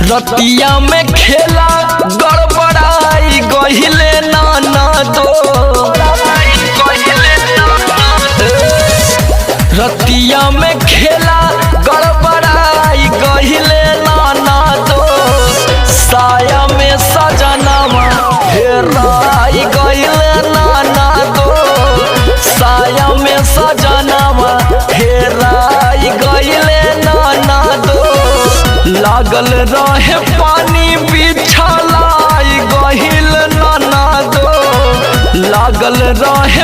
रतिया में खेला गड़बड़ाई गहिले नाना दो। रतिया में खेला गड़बड़ाई गहिले नाना दो। साया में सजनावा हेराई गहिले नाना दो। साया में सजनावा हेराई गहिले नाना दो। लागल रहे पानी बिछलाई गहिल नाना दो। लागल रहे